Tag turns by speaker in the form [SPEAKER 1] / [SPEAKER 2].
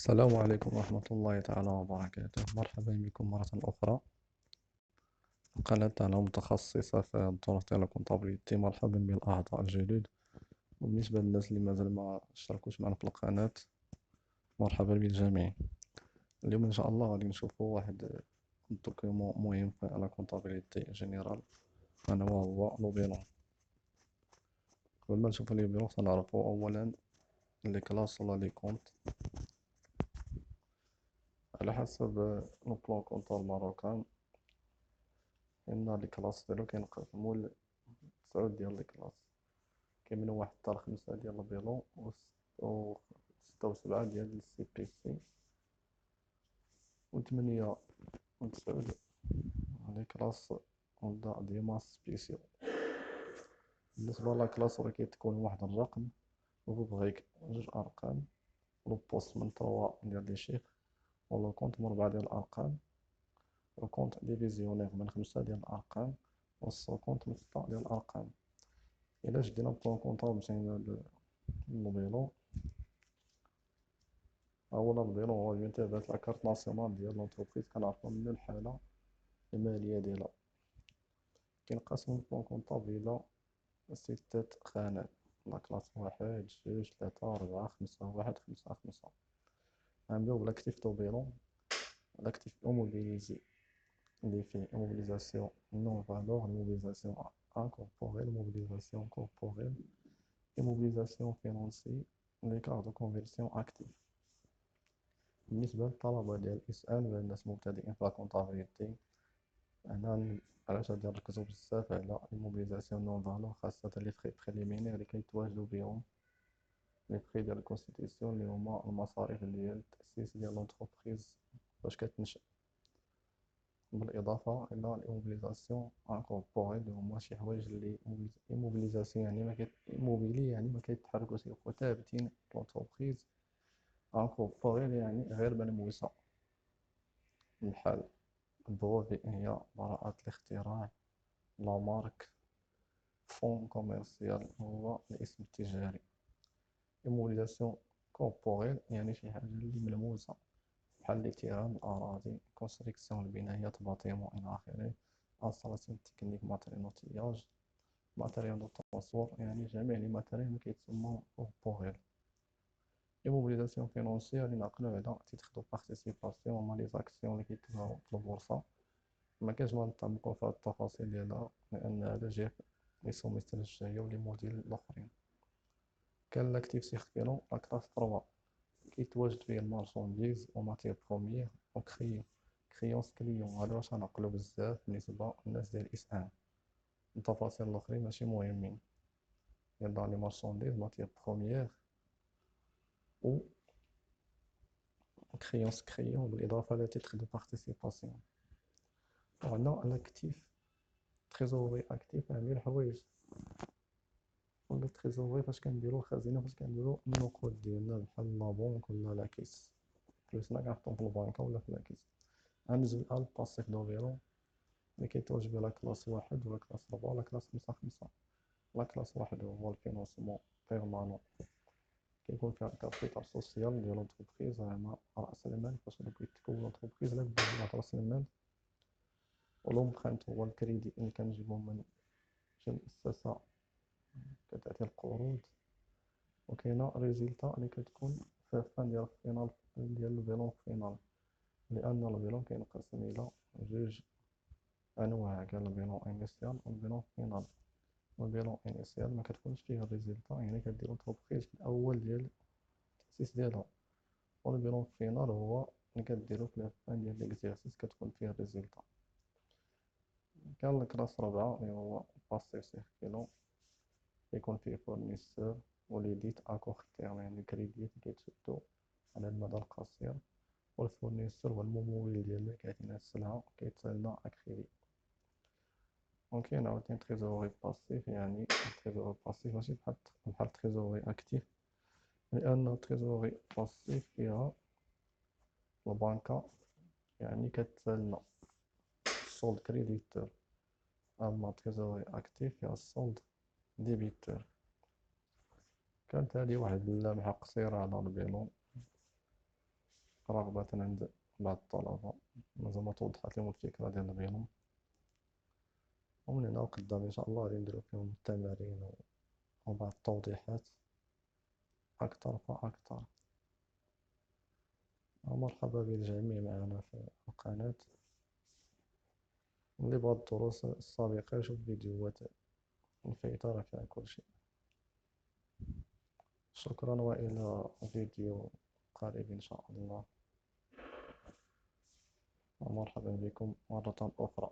[SPEAKER 1] السلام عليكم ورحمة الله تعالى وبركاته. مرحبا بكم مرة أخرى في قناتنا المتخصصة في الدراسة الكونتابيليتي. مرحبا بالأعضاء الجدد، وبالنسبة للناس اللي مازال ما اشتركوش معنا في القناة، مرحبا بالجميع. اليوم إن شاء الله غادي نشوفوا واحد الدوكيومون مهم في لا كونتابيليتي جينيرال، أنا وهو لو بيلون. قبل ما نشوفوا لي بيلون سنعرفوا أولا لي كلاس ولا لي كونت. على حسب لو بلان كونطابل ماروكان، إن لي كلاس ديالو كينقسمو ل9 ديال لي كلاس. كاين من 1 حتى ل5 ديال البيلون، و 6 و7 ديال السي بي سي، و8 و9 لي كلاس ولا ديما سبيسيو. بالنسبة لا كلاس راه كيتكون واحد الرقم وبغيك 2 أرقام، لو بوست من 3 ديال لي شيفر، ولو كونت من 4 ديال الأرقام، لو كونت ديفيزيونير من 5 ديال الأرقام، والسو كونت من 6 ديال الأرقام. إلا شدينا بلان كونطابل مثلا للبيلون، أولا البيلون هو ينتبه لا كارت ناسيونال ديال لونتربريز، كنعرفو منو الحالة المالية ديالها. كينقسم البلان كونطابل إلى 6 خانات: لا كلاس 1 2 3 4 5 1 5 5. غنبداو بالاكتيف دو بيلون. الاكتيف اموبيليزي اللي فيه immobilisation non valeur, immobilisation incorporelle, immobilisation corporelle, immobilisation financière, l'écart de conversion actif. بالنسبة للطلبة ديال الإسئان ولا الناس مبتدئين في لاكونطابيليتي، أنا علاش غادي نركزو بزاف على immobilisation non valeur، خاصة لي فخي بريليمينير اللي كيتواجدو بهم لي فخي ديال الكونستيتيسيون، اللي هما المصاريف ديال التأسيس ديال لونتربريز باش كتنشأ، بالإضافة إلى الإيموبيليزاسيون انكوربوريل، اللي هما شي حوايج اللي إيموبيليزاسيون يعني إيموبيلي يعني ما كيتحركوش، كيبقاو ثابتين في لونتربريز. انكوربوريل يعني غير ملموسة، بحال البروفي هي براءة الاختراع، لا مارك، فون كوميرسيال هو الاسم التجاري. إيموبيليزاسيون كوربوريل يعني شي حاجة اللي ملموسة، بحال الاحترام الأراضي، كونستركسيون البنايات، باتيمون إلى آخره، انستالاسيون تكنيك، ماتيريال نوتياج، ماتيريال دو ترونسبور، يعني جميع لي ماتيريال اللي كيتسموا كوربوريل. إيموبيليزاسيون فينونسيير اللي نعقلو على تيتخ دو بارتيسيباسيون، هما لي زاكسيون اللي كيتباعو في البورصة. مكانش بغا نتعمقو في هاد التفاصيل ديالها، لأن هذا جاي في لي سوميستر الجاية ولي موديل الآخرين. كان لاكتيف سيركيلون لا كلاس 3، كيتواجد فيه المارشانديز وماتير بروميير كريونس كليون. هذا واش غنعقلو بزاف بالنسبة للناس ديال الإسعاف، التفاصيل الآخرين ماشي مهمين. يلا لي مارشانديز، ماتير بروميير و كريونس كريون، بالإضافة إلى تيتر دو بارتيسيباسيون. وعندنا الأكتيف تريزوري أكتيف، يعني الحوايج ولا تريزوري فاش كنديرو خزينة، فاش كنديرو النقود ديالنا، بحال لا بونك ولا لاكيس، فلوسنا كنحطوهم في البنكة ولا في لاكيس. غندوزو الآن للباسيف دو فيلون اللي كيتواجد لا كلاس 1 ولا كلاس 4 ولا كلاس 5 5. لا كلاس 1 هو الفينونسمون بيرمانون، كيكون فيها الكابيتال سوسيال ديال لونتربريز، زعما رأس المال فاش بغيت تكون لونتربريز لا بد من رأس المال. ولومبخانت هو الكريدي اللي كنجيبو من شي مؤسسة كتعطي القروض. وكاينه ريزلتا اللي كتكون في فان ديال الفينال ديال البيلون فينال، لأن البيلون كينقسم إلى 2 أنواع، كاين البيلون إنيسيال والبيلون فينال. والبيلون إنيسيال ما كتكونش فيه الريزلتا، يعني كدير لونتربريز في الأول ديال التأسيس ديالها. والبيلون فينال هو اللي كديرو في الفان ديال ليكزيرسيس، كتكون فيه الريزلتا. كان الكلاس 4 اللي هو باسيف سيركيلون، كيكون فيه فورنيسور ولي ديت أكوغ تيرم، يعني الكريديات اللي كيتسدو على المدى القصير، والفورنيسور هو الممول ديالنا كيعطينا السلعة كيتصلنا أكريدي. وكاين عاوتاني تريزوري باسيف، يعني تريزوري باسيف ماشي بحال تريزوري أكتيف، لأن تريزوري باسيف فيها البنكة يعني كتسالنا السولد كريديتور، أما تريزوري أكتيف فيها السولد ديبيتور. كانت هذه واحد اللمحة قصيرة على البيلون. رغبة عند بعض الطلبة مازال ما توضحت لهم الفكرة ديالهم، ومن هنا وقدام إن شاء الله غادي نديرو فيهم التمارين وبعض التوضيحات أكثر فأكثر. ومرحبا بالجميع معنا في القناة، اللي بغى الدروس السابقة يشوف فيديوهات مفيدة راه فيها كلشي. شكرا وإلى فيديو قريب إن شاء الله، ومرحبا بكم مرة أخرى.